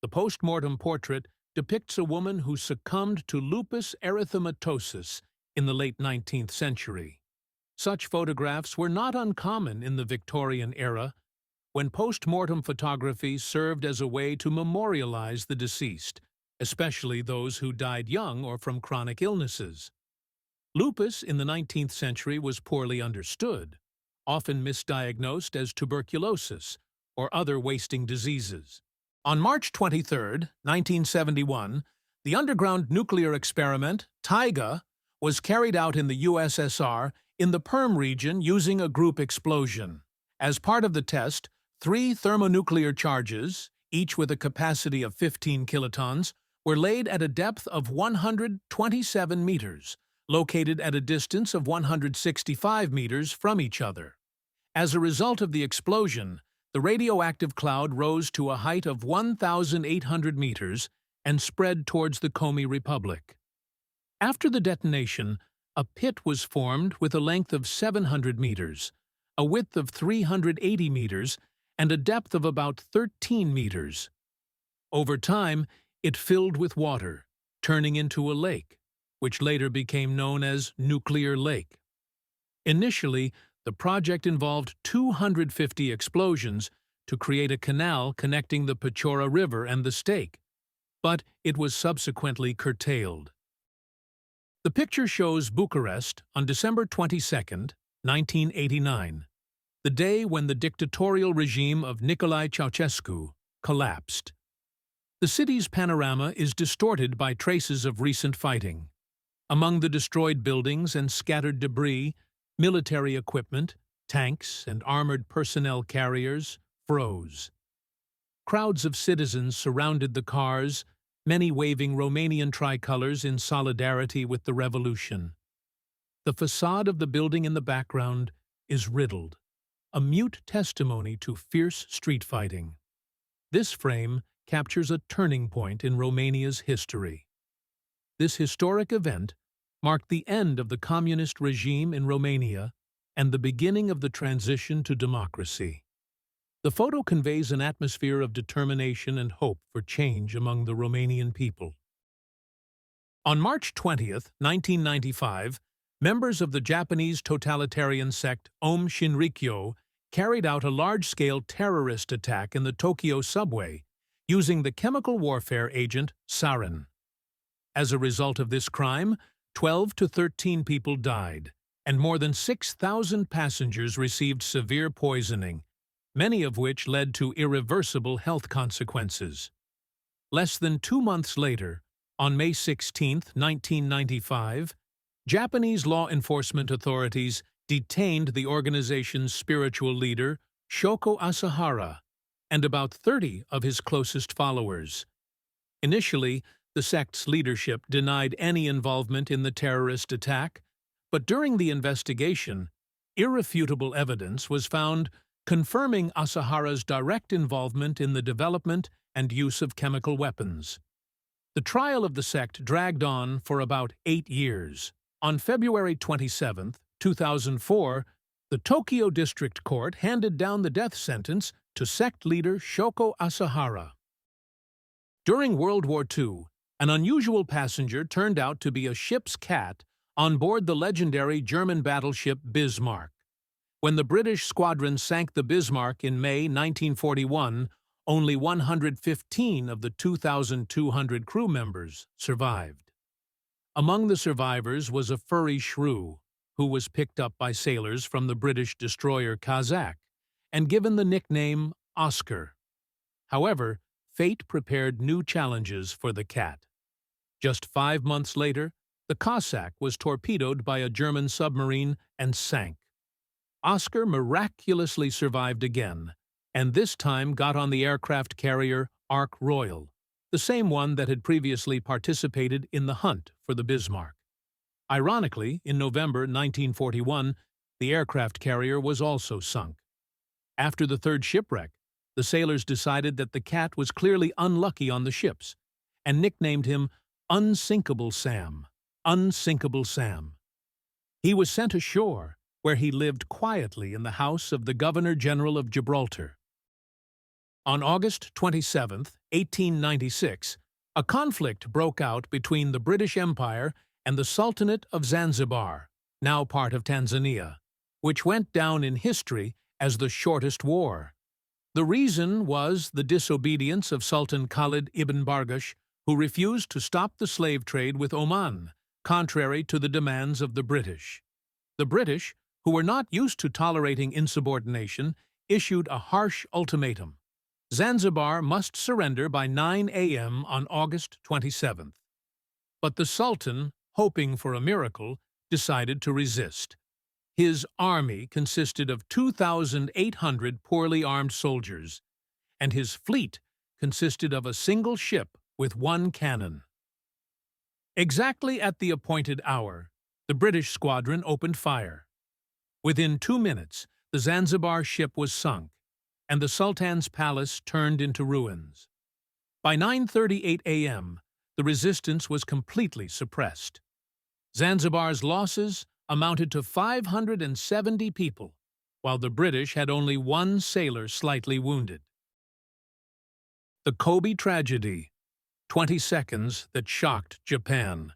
The post-mortem portrait depicts a woman who succumbed to lupus erythematosus in the late 19th century. Such photographs were not uncommon in the Victorian era, when post-mortem photography served as a way to memorialize the deceased, especially those who died young or from chronic illnesses. Lupus in the 19th century was poorly understood, often misdiagnosed as tuberculosis or other wasting diseases. On March 23, 1971, the underground nuclear experiment, TIGA, was carried out in the USSR in the Perm region using a group explosion. As part of the test, 3 thermonuclear charges, each with a capacity of 15 kilotons, were laid at a depth of 127 meters, located at a distance of 165 meters from each other. As a result of the explosion, the radioactive cloud rose to a height of 1,800 meters and spread towards the Komi Republic. After the detonation, a pit was formed with a length of 700 meters, a width of 380 meters, and a depth of about 13 meters. Over time, it filled with water, turning into a lake, which later became known as Nuclear Lake. Initially, the project involved 250 explosions to create a canal connecting the Pechora River and the Stake, but it was subsequently curtailed. The picture shows Bucharest on December 22, 1989, the day when the dictatorial regime of Nicolae Ceausescu collapsed. The city's panorama is distorted by traces of recent fighting. Among the destroyed buildings and scattered debris, military equipment, tanks, and armored personnel carriers froze. Crowds of citizens surrounded the cars, many waving Romanian tricolors in solidarity with the revolution. The facade of the building in the background is riddled, a mute testimony to fierce street fighting. This frame captures a turning point in Romania's history. This historic event marked the end of the communist regime in Romania and the beginning of the transition to democracy. The photo conveys an atmosphere of determination and hope for change among the Romanian people. On March 20, 1995, members of the Japanese totalitarian sect Aum Shinrikyo carried out a large-scale terrorist attack in the Tokyo subway using the chemical warfare agent sarin. As a result of this crime, 12 to 13 people died, and more than 6,000 passengers received severe poisoning, many of which led to irreversible health consequences. Less than 2 months later, on May 16, 1995, Japanese law enforcement authorities detained the organization's spiritual leader, Shoko Asahara, and about 30 of his closest followers. Initially, the sect's leadership denied any involvement in the terrorist attack, but during the investigation, irrefutable evidence was found confirming Asahara's direct involvement in the development and use of chemical weapons. The trial of the sect dragged on for about 8 years. On February 27, 2004, the Tokyo District Court handed down the death sentence to sect leader Shoko Asahara. During World War II, an unusual passenger turned out to be a ship's cat on board the legendary German battleship Bismarck. When the British squadron sank the Bismarck in May 1941, only 115 of the 2,200 crew members survived. Among the survivors was a furry shrew, who was picked up by sailors from the British destroyer Kazakh and given the nickname Oscar. However, fate prepared new challenges for the cat. Just 5 months later, the Cossack was torpedoed by a German submarine and sank. Oscar miraculously survived again, and this time got on the aircraft carrier Ark Royal, the same one that had previously participated in the hunt for the Bismarck. Ironically, in November 1941, the aircraft carrier was also sunk. After the third shipwreck, the sailors decided that the cat was clearly unlucky on the ships, and nicknamed him Unsinkable Sam. Unsinkable Sam. He was sent ashore, where he lived quietly in the house of the Governor-General of Gibraltar. On August 27, 1896, a conflict broke out between the British Empire and the Sultanate of Zanzibar, now part of Tanzania, which went down in history as the shortest war. The reason was the disobedience of Sultan Khalid ibn Bargash, who refused to stop the slave trade with Oman, contrary to the demands of the British. The British, who were not used to tolerating insubordination, issued a harsh ultimatum. Zanzibar must surrender by 9 a.m. on August 27th. But the Sultan, hoping for a miracle, decided to resist. His army consisted of 2,800 poorly armed soldiers, and his fleet consisted of a single ship with one cannon. Exactly at the appointed hour, the British squadron opened fire. Within 2 minutes, the Zanzibar ship was sunk, and the Sultan's palace turned into ruins. By 9:38 a.m., the resistance was completely suppressed. Zanzibar's losses amounted to 570 people, while the British had only one sailor slightly wounded. The Kobe tragedy, 20 seconds that shocked Japan.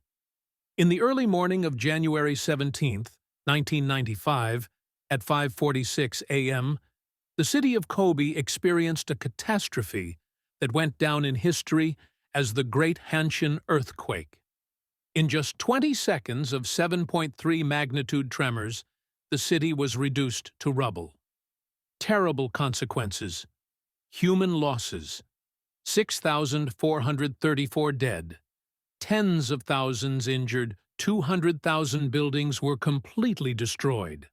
In the early morning of January 17, 1995, at 5:46 a.m., the city of Kobe experienced a catastrophe that went down in history as the Great Hanshin Earthquake. In just 20 seconds of 7.3 magnitude tremors, the city was reduced to rubble. Terrible consequences. Human losses. 6,434 dead. Tens of thousands injured. 200,000 buildings were completely destroyed.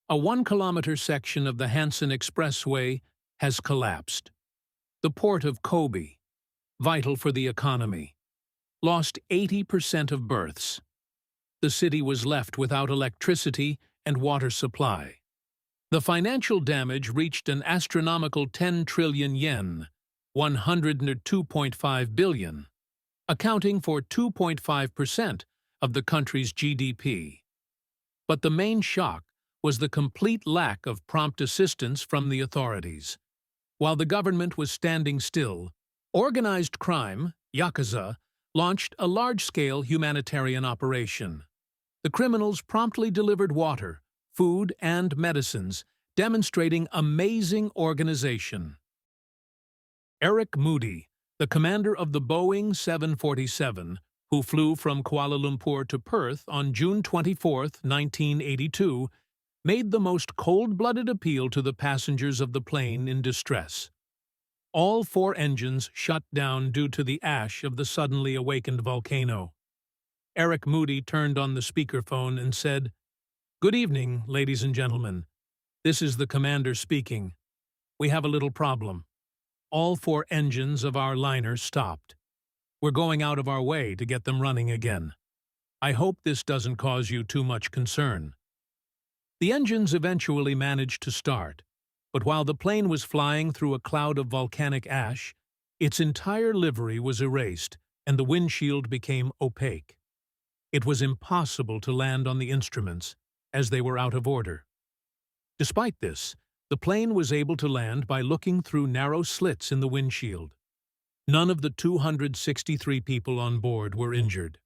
A 1-kilometer section of the Hansen Expressway has collapsed. The port of Kobe, vital for the economy, lost 80% of berths. The city was left without electricity and water supply. The financial damage reached an astronomical 10 trillion yen, 102.5 billion, accounting for 2.5% of the country's GDP. But the main shock was the complete lack of prompt assistance from the authorities. While the government was standing still, organized crime, Yakuza, launched a large-scale humanitarian operation. The criminals promptly delivered water, food, and medicines, demonstrating amazing organization. Eric Moody, the commander of the Boeing 747, who flew from Kuala Lumpur to Perth on June 24, 1982, made the most cold-blooded appeal to the passengers of the plane in distress. All 4 engines shut down due to the ash of the suddenly awakened volcano. Eric Moody turned on the speakerphone and said, "Good evening, ladies and gentlemen. This is the commander speaking. We have a little problem. All 4 engines of our liner stopped. We're going out of our way to get them running again. I hope this doesn't cause you too much concern." The engines eventually managed to start, but while the plane was flying through a cloud of volcanic ash, its entire livery was erased and the windshield became opaque. It was impossible to land on the instruments, as they were out of order. Despite this, the plane was able to land by looking through narrow slits in the windshield. None of the 263 people on board were injured.